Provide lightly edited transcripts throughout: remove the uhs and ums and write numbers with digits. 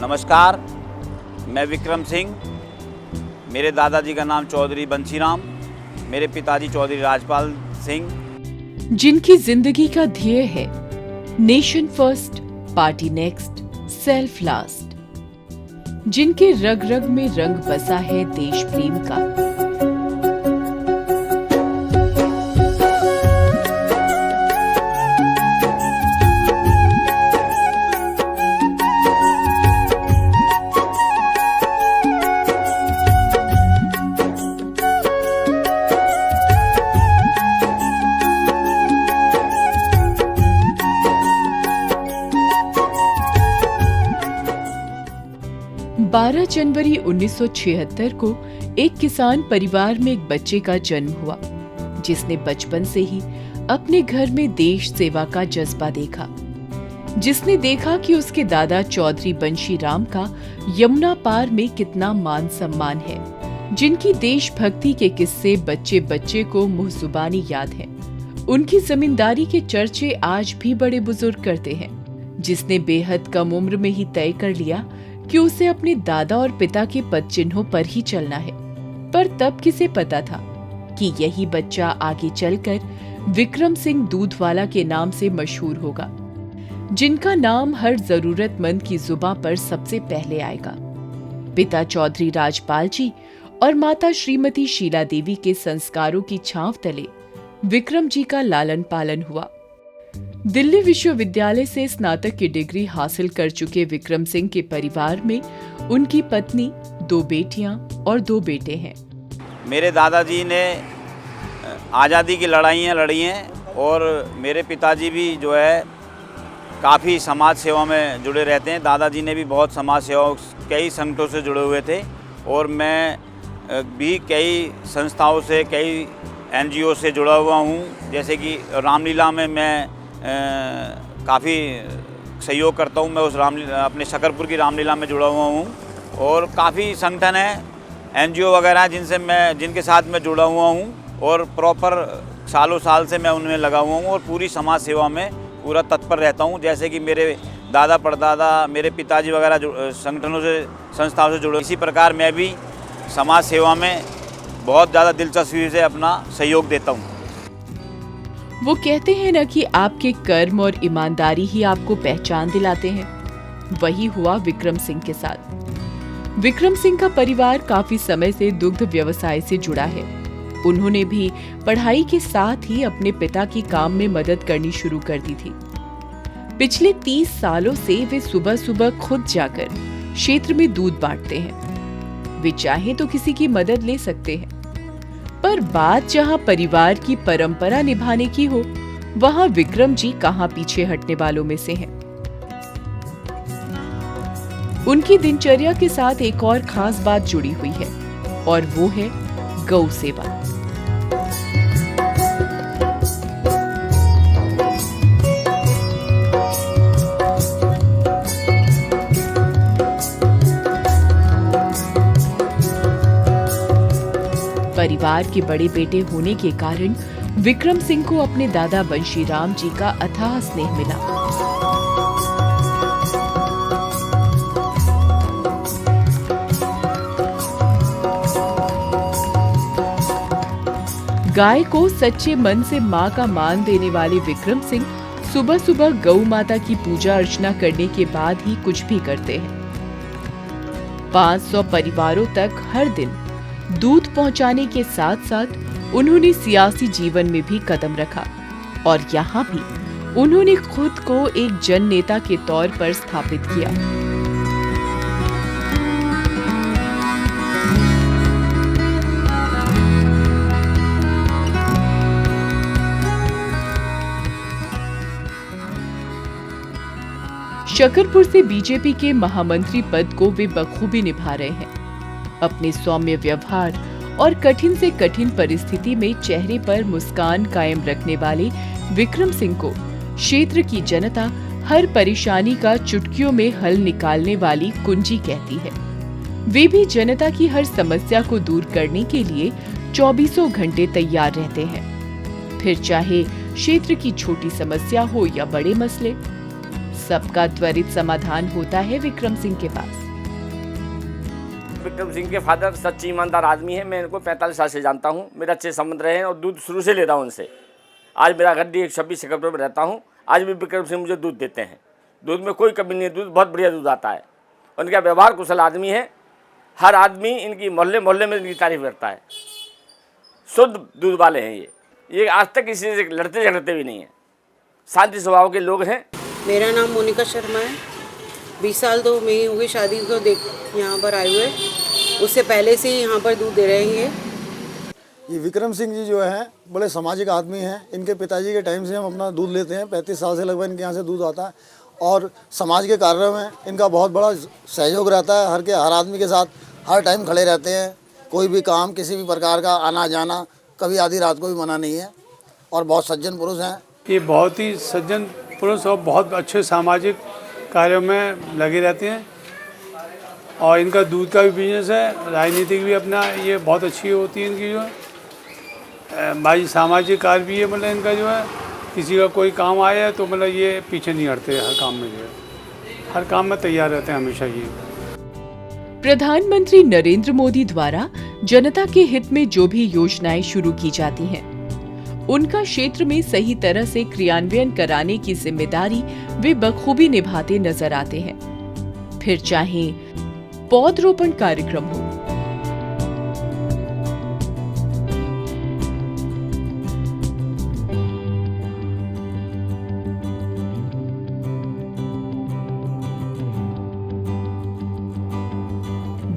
नमस्कार, मैं विक्रम सिंह। मेरे दादाजी का नाम चौधरी बंशीराम, मेरे पिताजी चौधरी राजपाल सिंह। जिनकी जिंदगी का ध्येय है nation first, party next, self last. जिनके रग रग में रंग बसा है देश प्रेम का। 12 जनवरी 1976 को एक किसान परिवार में एक बच्चे का जन्म हुआ, जिसने बचपन से ही अपने घर में देश सेवा का जज्बा देखा। जिसने देखा कि उसके दादा चौधरी बंशीराम का यमुना पार में कितना मान सम्मान है। जिनकी देशभक्ति के किस्से बच्चे बच्चे को मुंह जुबानी याद हैं। उनकी जमींदारी के चर्चे आज भी बड़े बुजुर्ग करते हैं। जिसने बेहद कम उम्र में ही तय कर लिया कि उसे अपने दादा और पिता के पद चिन्हों पर ही चलना है। पर तब किसे पता था कि यही बच्चा आगे चलकर विक्रम सिंह दूधवाला के नाम से मशहूर होगा, जिनका नाम हर जरूरतमंद की जुबान पर सबसे पहले आएगा। पिता चौधरी राजपाल जी और माता श्रीमती शीला देवी के संस्कारों की छांव तले विक्रम जी का लालन पालन हुआ। दिल्ली विश्वविद्यालय से स्नातक की डिग्री हासिल कर चुके विक्रम सिंह के परिवार में उनकी पत्नी, 2 बेटियां और 2 बेटे हैं। मेरे दादाजी ने आज़ादी की लड़ाइयाँ लड़ी हैं और मेरे पिताजी भी जो है काफ़ी समाज सेवा में जुड़े रहते हैं। दादाजी ने भी बहुत समाज सेवा कई संगठनों से जुड़े हुए थे और मैं भी कई संस्थाओं से, कई NGO से जुड़ा हुआ हूँ। जैसे कि रामलीला में मैं काफ़ी सहयोग करता हूँ। मैं उस अपने शकरपुर की रामलीला में जुड़ा हुआ हूँ और काफ़ी संगठन हैं, NGO वगैरह जिनके साथ मैं जुड़ा हुआ हूँ और प्रॉपर सालों साल से मैं उनमें लगा हुआ हूँ और पूरी समाज सेवा में पूरा तत्पर रहता हूँ। जैसे कि मेरे दादा परदादा, मेरे पिताजी वगैरह संगठनों से, संस्थाओं से जुड़े, इसी प्रकार मैं भी समाज सेवा में बहुत ज़्यादा दिलचस्पी से अपना सहयोग देता हूँ। वो कहते हैं ना कि आपके कर्म और ईमानदारी ही आपको पहचान दिलाते हैं। वही हुआ विक्रम सिंह के साथ। विक्रम सिंह का परिवार काफी समय से दुग्ध व्यवसाय से जुड़ा है। उन्होंने भी पढ़ाई के साथ ही अपने पिता की काम में मदद करनी शुरू कर दी थी। पिछले 30 सालों से वे सुबह सुबह खुद जाकर क्षेत्र में दूध बांटते हैं। वे चाहे तो किसी की मदद ले सकते हैं, पर बात जहां परिवार की परंपरा निभाने की हो, वहां विक्रम जी कहां पीछे हटने वालों में से हैं। उनकी दिनचर्या के साथ एक और खास बात जुड़ी हुई है और वो है गौ सेवा। परिवार के बड़े बेटे होने के कारण विक्रम सिंह को अपने दादा बंशीराम जी का अथाह स्नेह मिला। गाय को सच्चे मन से मां का मान देने वाले विक्रम सिंह सुबह सुबह गौ माता की पूजा अर्चना करने के बाद ही कुछ भी करते हैं। 500 परिवारों तक हर दिन दूध पहुंचाने के साथ साथ उन्होंने सियासी जीवन में भी कदम रखा और यहाँ भी उन्होंने खुद को एक जन नेता के तौर पर स्थापित किया। शकरपुर से बीजेपी के महामंत्री पद को वे बखूबी निभा रहे हैं। अपने सौम्य व्यवहार और कठिन से कठिन परिस्थिति में चेहरे पर मुस्कान कायम रखने वाले विक्रम सिंह को क्षेत्र की जनता हर परेशानी का चुटकियों में हल निकालने वाली कुंजी कहती है। वे भी जनता की हर समस्या को दूर करने के लिए 24 घंटे तैयार रहते हैं, फिर चाहे क्षेत्र की छोटी समस्या हो या बड़े मसले। सबका त्वरित समाधान होता है विक्रम सिंह के पास। विक्रम सिंह के फादर सच्ची ईमानदार आदमी है। मैं इनको 45 साल से जानता हूँ, मेरे अच्छे संबंध रहे हैं और दूध शुरू से ले रहा हूँ उनसे। आज मेरा गड्डी 126 सेक्टर में रहता हूँ, आज भी विक्रम सिंह मुझे दूध देते हैं। दूध में कोई कमी नहीं है, दूध बहुत बढ़िया दूध आता है। उनका व्यवहार कुशल आदमी है, हर आदमी इनकी मोहल्ले मोहल्ले में इनकी तारीफ करता है। शुद्ध दूध वाले हैं ये आज तक किसी से लड़ते झगड़ते भी नहीं हैं, शांति स्वभाव के लोग हैं। मेरा नाम मोनिका शर्मा है। 20 साल तो मेरी हो गई शादी को यहाँ पर आए हुए, उससे पहले से ही यहाँ पर दूध दे रहे हैं। ये विक्रम सिंह जी जो है बड़े सामाजिक आदमी हैं। इनके पिताजी के टाइम से हम अपना दूध लेते हैं, 35 साल से लगभग इनके यहाँ से दूध आता है और समाज के कार्यों में इनका बहुत बड़ा सहयोग रहता है। हर आदमी के साथ हर टाइम खड़े रहते हैं। कोई भी काम किसी भी प्रकार का आना जाना कभी आधी रात को भी मना नहीं है और बहुत सज्जन पुरुष हैं। ये बहुत ही सज्जन पुरुष और बहुत अच्छे सामाजिक कार्यों में लगे रहते हैं और इनका दूध का भी बिजनेस है, राजनीतिक भी अपना ये बहुत अच्छी होती है इनकी जो है भाई सामाजिक कार्य भी है। मतलब इनका जो है किसी का कोई काम आया है तो मतलब ये पीछे नहीं हटते, हर काम में जो है हर काम में तैयार रहते हैं हमेशा। ये प्रधानमंत्री नरेंद्र मोदी द्वारा जनता के हित में जो भी योजनाएं शुरू की जाती हैं, उनका क्षेत्र में सही तरह से क्रियान्वयन कराने की जिम्मेदारी वे बखूबी निभाते नजर आते हैं। फिर चाहे पौधरोपण कार्यक्रम हो,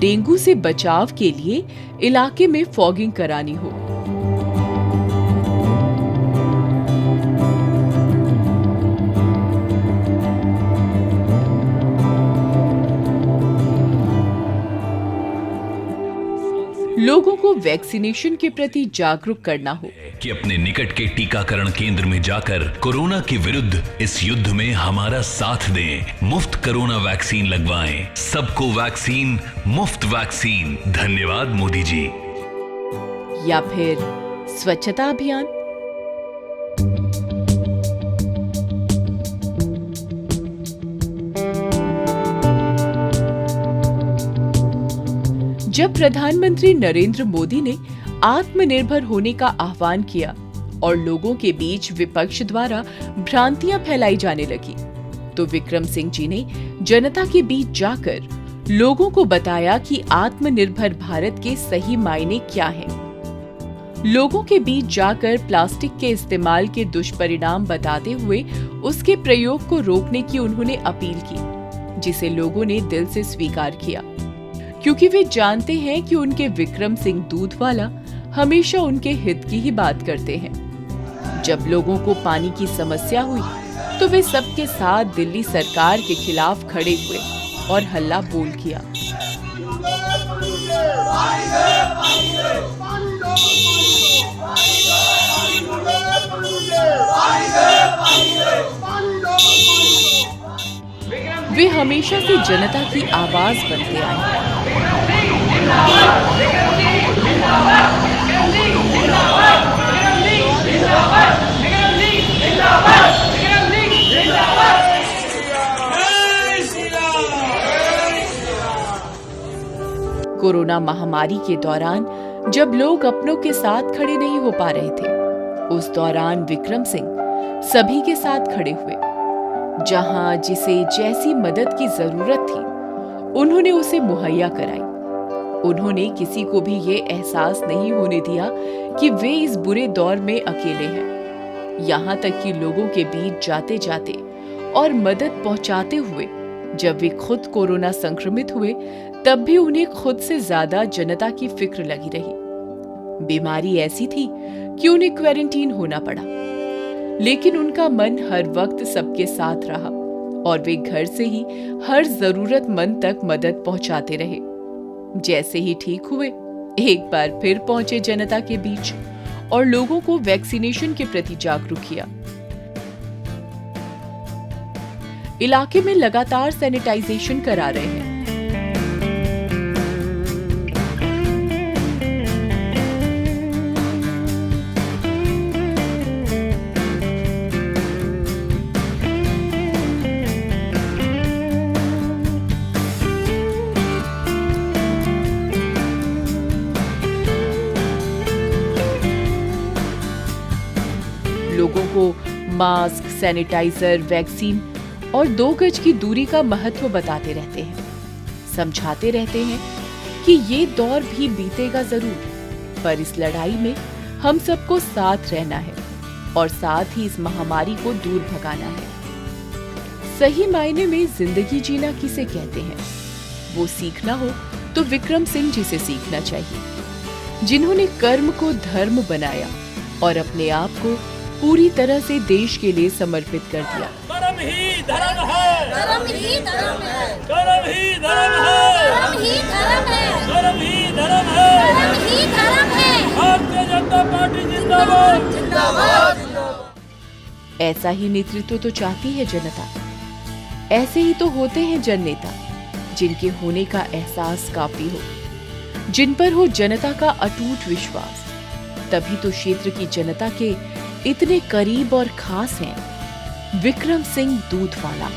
डेंगू से बचाव के लिए इलाके में फॉगिंग करानी हो, लोगों को वैक्सीनेशन के प्रति जागरूक करना हो कि अपने निकट के टीकाकरण केंद्र में जाकर कोरोना के विरुद्ध इस युद्ध में हमारा साथ दें। मुफ्त कोरोना वैक्सीन लगवाएं। सबको वैक्सीन, मुफ्त वैक्सीन। धन्यवाद मोदी जी। या फिर स्वच्छता अभियान। जब प्रधानमंत्री नरेंद्र मोदी ने आत्मनिर्भर होने का आह्वान किया और लोगों के बीच विपक्ष द्वारा भ्रांतियां फैलाई जाने लगी, तो विक्रम सिंह जी ने जनता के बीच जाकर लोगों को बताया कि आत्मनिर्भर भारत के सही मायने क्या हैं। लोगों के बीच जाकर प्लास्टिक के इस्तेमाल के दुष्परिणाम बताते हुए उसके प्रयोग को रोकने की उन्होंने अपील की, जिसे लोगों ने दिल से स्वीकार किया, क्योंकि वे जानते हैं कि उनके विक्रम सिंह दूधवाला हमेशा उनके हित की ही बात करते हैं। जब लोगों को पानी की समस्या हुई तो वे सबके साथ दिल्ली सरकार के खिलाफ खड़े हुए और हल्ला बोल किया। वे हमेशा से जनता की आवाज बनते आए हैं। कोरोना महामारी के दौरान जब लोग अपनों के साथ खड़े नहीं हो पा रहे थे, उस दौरान विक्रम सिंह सभी के साथ खड़े हुए। जहां जिसे जैसी मदद की जरूरत थी, उन्होंने उसे मुहैया कराई। उन्होंने किसी को भी ये एहसास नहीं होने दिया कि वे इस बुरे दौर में अकेले हैं। यहाँ तक कि लोगों के बीच जाते जाते और मदद पहुंचाते हुए जब वे खुद कोरोना संक्रमित हुए, तब भी उन्हें खुद से ज्यादा जनता की फिक्र लगी रही। बीमारी ऐसी थी कि उन्हें क्वारंटीन होना पड़ा, लेकिन उनका मन हर वक्त सबके साथ रहा और वे घर से ही हर जरूरतमंद तक मदद पहुंचाते रहे। जैसे ही ठीक हुए, एक बार फिर पहुंचे जनता के बीच और लोगों को वैक्सीनेशन के प्रति जागरूक किया। इलाके में लगातार सैनिटाइजेशन करा रहे हैं। मास्क, सैनिटाइजर, वैक्सीन और 2 गज की दूरी का महत्व बताते रहते हैं। समझाते रहते हैं कि ये दौर भी बीतेगा जरूर, पर इस लड़ाई में हम सबको साथ रहना है और साथ ही इस महामारी को दूर भगाना है। सही मायने में जिंदगी जीना किसे कहते हैं? वो सीखना हो तो विक्रम सिंह जी से सीखना चाहिए, जिन्होंने कर्म को धर्म बनाया और अपने आप को पूरी तरह से देश के लिए समर्पित कर दिया। कर्म ही धर्म है, कर्म ही धर्म है, कर्म ही धर्म है, कर्म ही धर्म है, कर्म ही धर्म है, कर्म ही धर्म है। भारतीय जनता पार्टी जिंदाबाद, जिंदाबाद, जिंदाबाद। ऐसा ही नेतृत्व तो चाहती है जनता। ऐसे ही तो होते हैं जन नेता, जिनके होने का एहसास काफी हो, जिन पर हो जनता का अटूट विश्वास। तभी तो क्षेत्र की जनता के इतने करीब और खास हैं विक्रम सिंह दूधवाला।